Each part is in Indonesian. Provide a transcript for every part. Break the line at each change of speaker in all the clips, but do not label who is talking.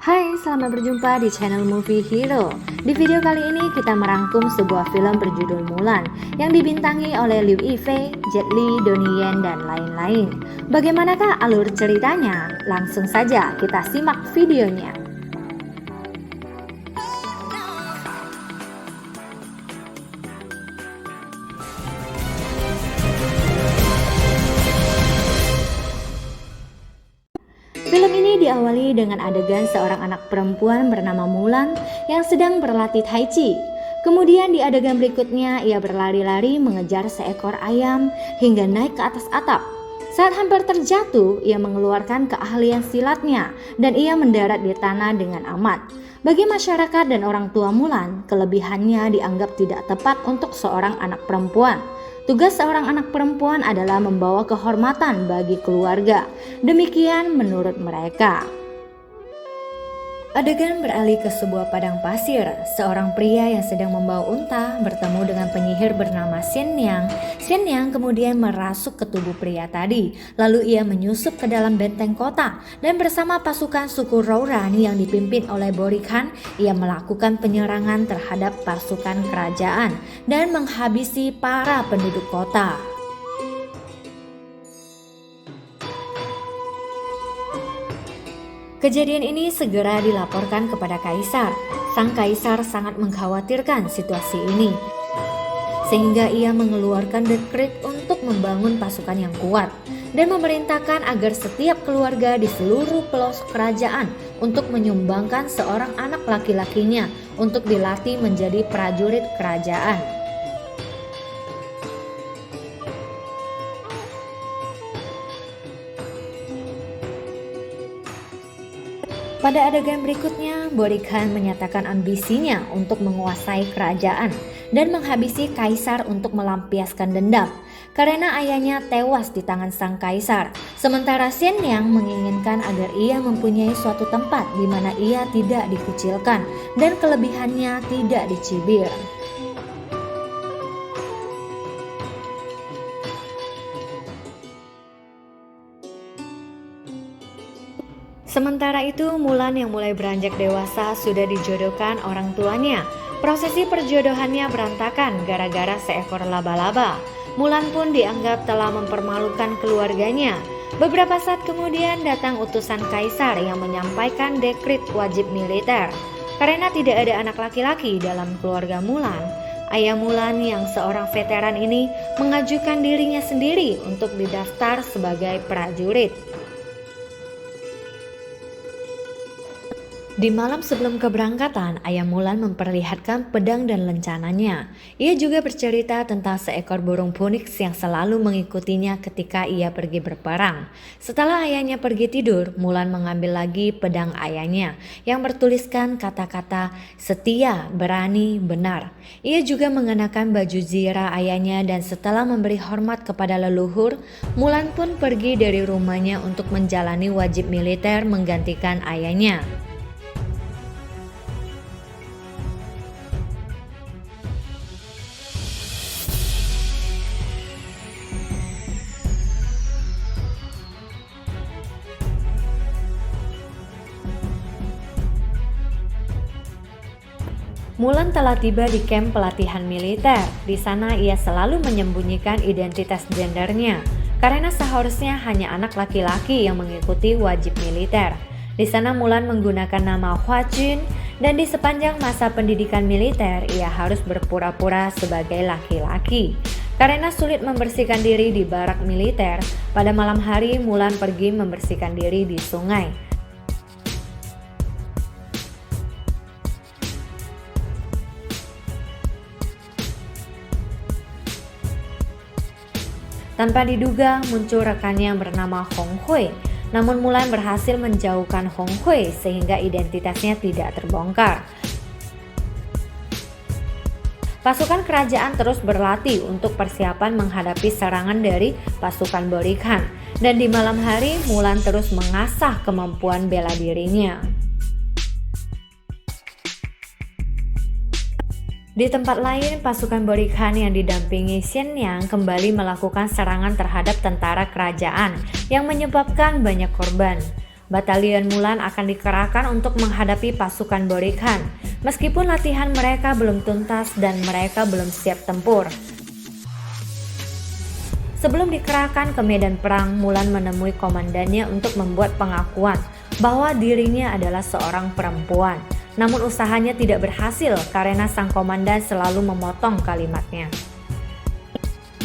Hai, selamat berjumpa di channel Movie Hero. Di video kali ini kita merangkum sebuah film berjudul Mulan yang dibintangi oleh Liu Yifei, Jet Li, Donnie Yen, dan lain-lain. Bagaimanakah alur ceritanya? Langsung saja kita simak videonya. Film ini diawali dengan adegan seorang anak perempuan bernama Mulan yang sedang berlatih Tai Chi. Kemudian di adegan berikutnya ia berlari-lari mengejar seekor ayam hingga naik ke atas atap. Saat hampir terjatuh, ia mengeluarkan keahlian silatnya dan ia mendarat di tanah dengan aman. Bagi masyarakat dan orang tua Mulan, kelebihannya dianggap tidak tepat untuk seorang anak perempuan. Tugas seorang anak perempuan adalah membawa kehormatan bagi keluarga. Demikian menurut mereka. Adegan beralih ke sebuah padang pasir. Seorang pria yang sedang membawa unta bertemu dengan penyihir bernama Xian Niang. Xian Niang kemudian merasuk ke tubuh pria tadi. Lalu ia menyusup ke dalam benteng kota dan bersama pasukan suku Rouran yang dipimpin oleh Borikan, ia melakukan penyerangan terhadap pasukan kerajaan dan menghabisi para penduduk kota. Kejadian ini segera dilaporkan kepada kaisar. Sang kaisar sangat mengkhawatirkan situasi ini, sehingga ia mengeluarkan dekret untuk membangun pasukan yang kuat dan memerintahkan agar setiap keluarga di seluruh pelosok kerajaan untuk menyumbangkan seorang anak laki-lakinya untuk dilatih menjadi prajurit kerajaan. Pada adegan berikutnya, Borikan menyatakan ambisinya untuk menguasai kerajaan dan menghabisi kaisar untuk melampiaskan dendam karena ayahnya tewas di tangan sang kaisar. Sementara Xian Niang menginginkan agar ia mempunyai suatu tempat di mana ia tidak dikucilkan dan kelebihannya tidak dicibir. Sementara itu, Mulan yang mulai beranjak dewasa sudah dijodohkan orang tuanya. Prosesi perjodohannya berantakan gara-gara seekor laba-laba. Mulan pun dianggap telah mempermalukan keluarganya. Beberapa saat kemudian datang utusan kaisar yang menyampaikan dekret wajib militer. Karena tidak ada anak laki-laki dalam keluarga Mulan, ayah Mulan yang seorang veteran ini mengajukan dirinya sendiri untuk didaftar sebagai prajurit. Di malam sebelum keberangkatan, ayah Mulan memperlihatkan pedang dan lencananya. Ia juga bercerita tentang seekor burung phoenix yang selalu mengikutinya ketika ia pergi berperang. Setelah ayahnya pergi tidur, Mulan mengambil lagi pedang ayahnya yang bertuliskan kata-kata setia, berani, benar. Ia juga mengenakan baju zirah ayahnya dan setelah memberi hormat kepada leluhur, Mulan pun pergi dari rumahnya untuk menjalani wajib militer menggantikan ayahnya. Mulan telah tiba di kamp pelatihan militer. Di sana ia selalu menyembunyikan identitas gendernya karena seharusnya hanya anak laki-laki yang mengikuti wajib militer. Di sana Mulan menggunakan nama Hua Jun dan di sepanjang masa pendidikan militer ia harus berpura-pura sebagai laki-laki. Karena sulit membersihkan diri di barak militer, pada malam hari Mulan pergi membersihkan diri di sungai. Tanpa diduga muncul rekannya yang bernama Hong Hui. Namun Mulan berhasil menjauhkan Hong Hui sehingga identitasnya tidak terbongkar. Pasukan kerajaan terus berlatih untuk persiapan menghadapi serangan dari pasukan Borikan. Dan di malam hari Mulan terus mengasah kemampuan bela dirinya. Di tempat lain, pasukan Borikan yang didampingi Xian Niang kembali melakukan serangan terhadap tentara kerajaan yang menyebabkan banyak korban. Batalion Mulan akan dikerahkan untuk menghadapi pasukan Borikan, meskipun latihan mereka belum tuntas dan mereka belum siap tempur. Sebelum dikerahkan ke medan perang, Mulan menemui komandannya untuk membuat pengakuan bahwa dirinya adalah seorang perempuan. Namun usahanya tidak berhasil karena sang komandan selalu memotong kalimatnya.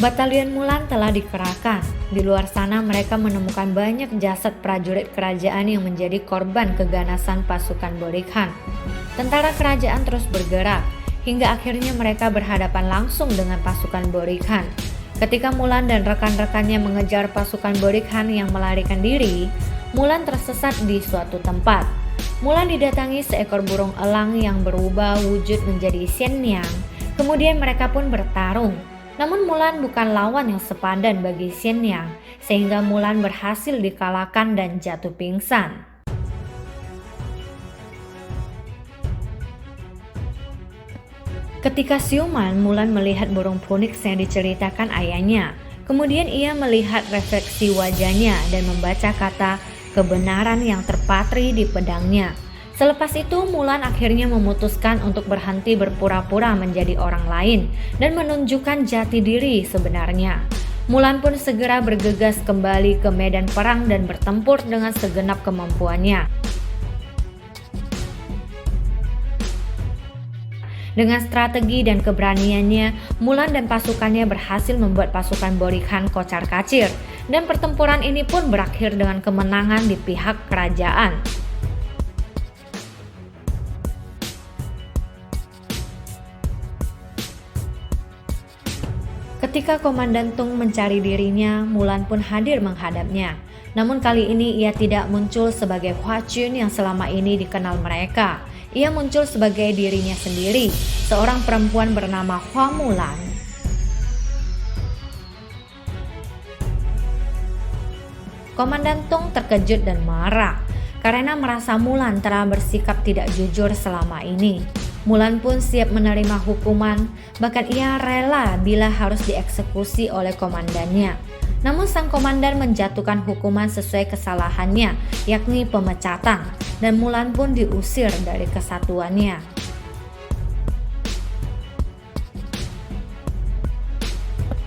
Batalion Mulan telah dikerahkan. Di luar sana mereka menemukan banyak jasad prajurit kerajaan yang menjadi korban keganasan pasukan Borikan. Tentara kerajaan terus bergerak, hingga akhirnya mereka berhadapan langsung dengan pasukan Borikan. Ketika Mulan dan rekan-rekannya mengejar pasukan Borikan yang melarikan diri, Mulan tersesat di suatu tempat. Mulan didatangi seekor burung elang yang berubah wujud menjadi Xianyang. Kemudian mereka pun bertarung. Namun Mulan bukan lawan yang sepadan bagi Xianyang, sehingga Mulan berhasil dikalahkan dan jatuh pingsan. Ketika siuman, Mulan melihat burung phoenix yang diceritakan ayahnya. Kemudian ia melihat refleksi wajahnya dan membaca kata kebenaran yang terpatri di pedangnya. Selepas itu, Mulan akhirnya memutuskan untuk berhenti berpura-pura menjadi orang lain dan menunjukkan jati diri sebenarnya. Mulan pun segera bergegas kembali ke medan perang dan bertempur dengan segenap kemampuannya. Dengan strategi dan keberaniannya, Mulan dan pasukannya berhasil membuat pasukan Borikan kocar-kacir, dan pertempuran ini pun berakhir dengan kemenangan di pihak kerajaan. Ketika Komandan Tung mencari dirinya, Mulan pun hadir menghadapnya. Namun kali ini ia tidak muncul sebagai Hua Chun yang selama ini dikenal mereka. Ia muncul sebagai dirinya sendiri, seorang perempuan bernama Hua Mulan. Komandan Tung terkejut dan marah karena merasa Mulan telah bersikap tidak jujur selama ini. Mulan pun siap menerima hukuman, bahkan ia rela bila harus dieksekusi oleh komandannya. Namun sang komandan menjatuhkan hukuman sesuai kesalahannya, yakni pemecatan, dan Mulan pun diusir dari kesatuannya.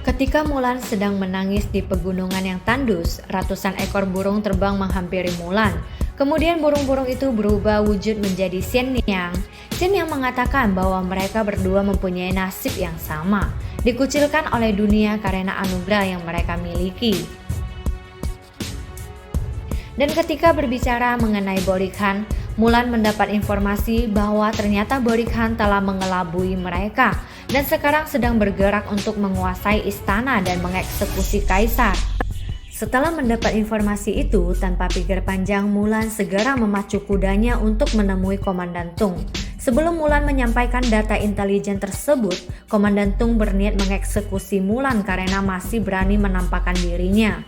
Ketika Mulan sedang menangis di pegunungan yang tandus, ratusan ekor burung terbang menghampiri Mulan. Kemudian burung-burung itu berubah wujud menjadi Xianyang. Xianyang mengatakan bahwa mereka berdua mempunyai nasib yang sama, dikucilkan oleh dunia karena anugerah yang mereka miliki. Dan ketika berbicara mengenai Borikan, Mulan mendapat informasi bahwa ternyata Borikan telah mengelabui mereka dan sekarang sedang bergerak untuk menguasai istana dan mengeksekusi kaisar. Setelah mendapat informasi itu, tanpa pikir panjang Mulan segera memacu kudanya untuk menemui Komandan Tung. Sebelum Mulan menyampaikan data intelijen tersebut, Komandan Tung berniat mengeksekusi Mulan karena masih berani menampakkan dirinya.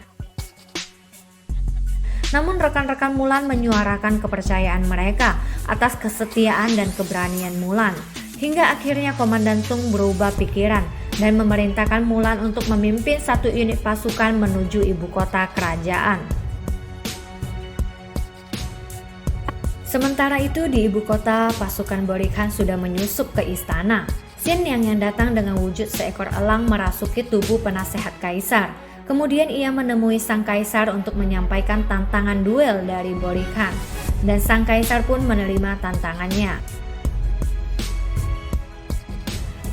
Namun rekan-rekan Mulan menyuarakan kepercayaan mereka atas kesetiaan dan keberanian Mulan. Hingga akhirnya Komandan Tung berubah pikiran dan memerintahkan Mulan untuk memimpin satu unit pasukan menuju ibu kota kerajaan. Sementara itu di ibu kota, pasukan Borikan sudah menyusup ke istana. Xianyang yang datang dengan wujud seekor elang merasuki tubuh penasehat kaisar. Kemudian ia menemui sang kaisar untuk menyampaikan tantangan duel dari Borikan, dan sang kaisar pun menerima tantangannya.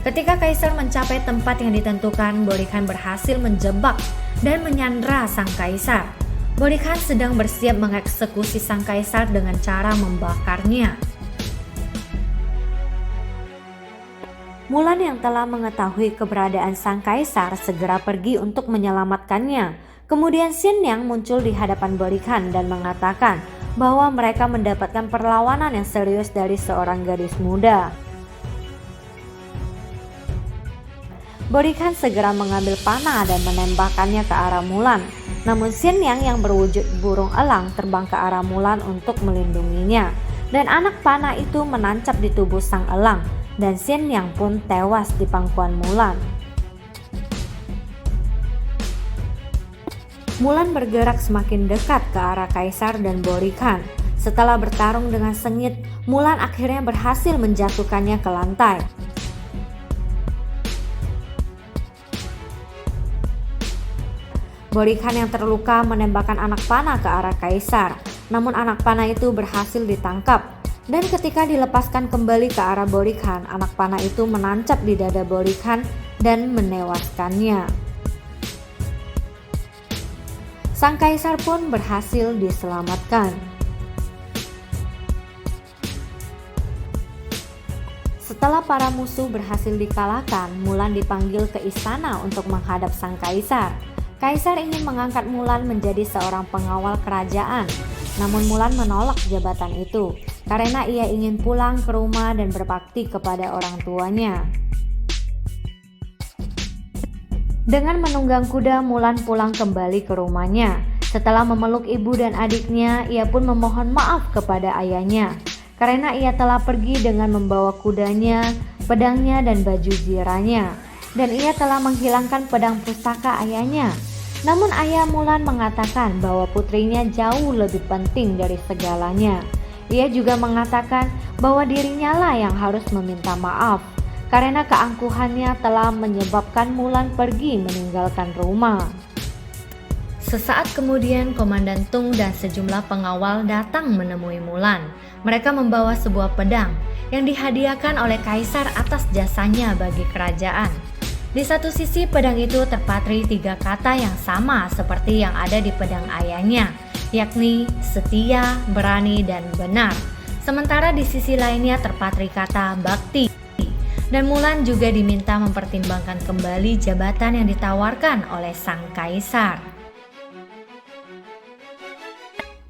Ketika kaisar mencapai tempat yang ditentukan, Borikan berhasil menjebak dan menyandra sang kaisar. Borikan sedang bersiap mengeksekusi sang kaisar dengan cara membakarnya. Mulan yang telah mengetahui keberadaan sang kaisar segera pergi untuk menyelamatkannya. Kemudian Xianyang muncul di hadapan Borikan dan mengatakan bahwa mereka mendapatkan perlawanan yang serius dari seorang gadis muda. Borikan segera mengambil panah dan menembakkannya ke arah Mulan. Namun Xianyang yang berwujud burung elang terbang ke arah Mulan untuk melindunginya. Dan anak panah itu menancap di tubuh sang elang, dan Xianyang pun tewas di pangkuan Mulan. Mulan bergerak semakin dekat ke arah Kaisar dan Borikhan. Setelah bertarung dengan sengit, Mulan akhirnya berhasil menjatuhkannya ke lantai. Borikhan yang terluka menembakkan anak panah ke arah Kaisar, namun anak panah itu berhasil ditangkap. Dan ketika dilepaskan kembali ke arah Borikhan, anak panah itu menancap di dada Borikhan dan menewaskannya. Sang Kaisar pun berhasil diselamatkan. Setelah para musuh berhasil dikalahkan, Mulan dipanggil ke istana untuk menghadap sang Kaisar. Kaisar ingin mengangkat Mulan menjadi seorang pengawal kerajaan, namun Mulan menolak jabatan itu karena ia ingin pulang ke rumah dan berbakti kepada orang tuanya. Dengan menunggang kuda, Mulan pulang kembali ke rumahnya. Setelah memeluk ibu dan adiknya, ia pun memohon maaf kepada ayahnya karena ia telah pergi dengan membawa kudanya, pedangnya, dan baju zirahnya, dan ia telah menghilangkan pedang pusaka ayahnya. Namun ayah Mulan mengatakan bahwa putrinya jauh lebih penting dari segalanya. Ia juga mengatakan bahwa dirinya lah yang harus meminta maaf karena keangkuhannya telah menyebabkan Mulan pergi meninggalkan rumah. Sesaat kemudian Komandan Tung dan sejumlah pengawal datang menemui Mulan. Mereka membawa sebuah pedang yang dihadiahkan oleh Kaisar atas jasanya bagi kerajaan. Di satu sisi pedang itu terpatri 3 kata yang sama seperti yang ada di pedang ayahnya, yakni setia, berani, dan benar. Sementara di sisi lainnya terpatri kata bakti. Dan Mulan juga diminta mempertimbangkan kembali jabatan yang ditawarkan oleh sang Kaisar.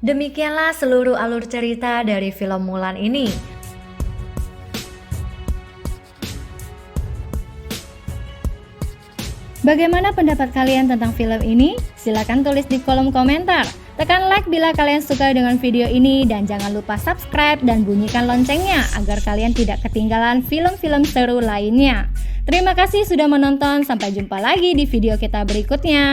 Demikianlah seluruh alur cerita dari film Mulan ini.
Bagaimana pendapat kalian tentang film ini? Silahkan tulis di kolom komentar. Tekan like bila kalian suka dengan video ini dan jangan lupa subscribe dan bunyikan loncengnya agar kalian tidak ketinggalan film-film seru lainnya. Terima kasih sudah menonton, sampai jumpa lagi di video kita berikutnya.